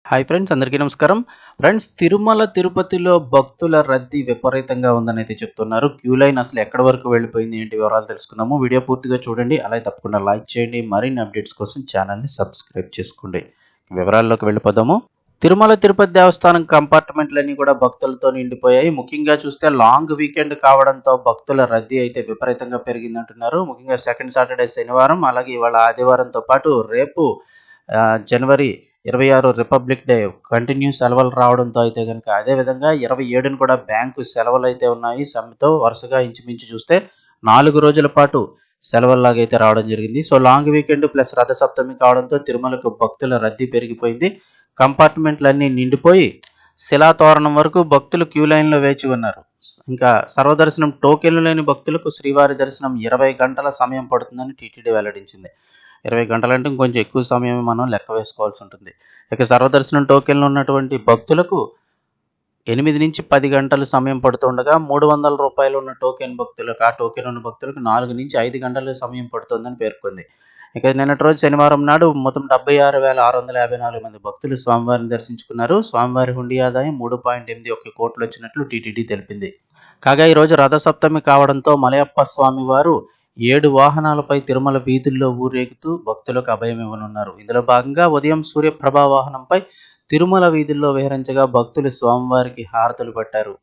Hi friends, అందరికీ నమస్కారం. Friends, Tirumala తిరుపతిలో భక్తుల రద్దీ విపరీతంగా ఉందనైతే చెప్తున్నారు. క్యూ లైన్ అసలు ఎక్కడి వరకు వెళ్ళిపోయింది, ఏంటి వివరాలు తెలుసుకుందాము. వీడియో పూర్తిగా చూడండి, అలాగే తప్పకుండా లైక్ చేయండి. మరిన్ని అప్డేట్స్ కోసం ఛానల్ని సబ్స్క్రైబ్ చేసుకోండి. వివరాల్లోకి వెళ్ళిపోదాము. తిరుమల తిరుపతి దేవస్థానం కంపార్ట్మెంట్లన్నీ కూడా భక్తులతో నిండిపోయాయి. ముఖ్యంగా చూస్తే లాంగ్ వీకెండ్ కావడంతో భక్తుల రద్దీ అయితే విపరీతంగా పెరిగిందంటున్నారు. ముఖ్యంగా సెకండ్ సాటర్డే శనివారం, అలాగే ఇవాళ ఆదివారంతో పాటు రేపు జనవరి 26 రిపబ్లిక్ డే కంటిన్యూ సెలవులు రావడంతో అయితే కనుక, అదేవిధంగా 27న కూడా బ్యాంకు సెలవులు అయితే ఉన్నాయి. సమ్మెతో వరుసగా ఇంచుమించు చూస్తే 4 రోజుల పాటు సెలవుల్లాగైతే రావడం జరిగింది. So long weekend plus Rathasaptami కావడంతో తిరుమలకు భక్తుల రద్దీ పెరిగిపోయింది. కంపార్ట్మెంట్లన్నీ నిండిపోయి శిలాతోరణం వరకు భక్తులు క్యూ లైన్లో వేచి ఉన్నారు. ఇంకా సర్వదర్శనం టోకెన్లు లేని భక్తులకు శ్రీవారి దర్శనం 20 గంటల సమయం పడుతుందని టీటీడీ వెల్లడించింది. 20 గంటలంటే ఇంకొంచెం ఎక్కువ సమయం మనం లెక్క వేసుకోవాల్సి ఉంటుంది. ఇక సర్వదర్శనం టోకెన్లు ఉన్నటువంటి భక్తులకు 8 నుంచి 10 గంటల సమయం పడుతుండగా, రూ. 300 ఉన్న టోకెన్ భక్తులకు, ఆ టోకెన్ ఉన్న భక్తులకు 4 నుంచి 5 గంటల సమయం పడుతుందని పేర్కొంది. ఇక నిన్నటి రోజు శనివారం నాడు మొత్తం 76,654 మంది భక్తులు స్వామివారిని దర్శించుకున్నారు. స్వామివారి హుండీ ఆదాయం 3.81 కోట్లు వచ్చినట్లు టీటీడీ తెలిపింది. కాగా ఈరోజు రథసప్తమి కావడంతో మలయప్ప స్వామివారు 7 వాహనాలపై తిరుమల వీధుల్లో ఊరేగుతూ భక్తులకు అభయం ఇవ్వనున్నారు. ఇందులో భాగంగా ఉదయం సూర్యప్రభా వాహనంపై తిరుమల వీధుల్లో విహరించగా భక్తులు స్వామివారికి హారతులు పట్టారు.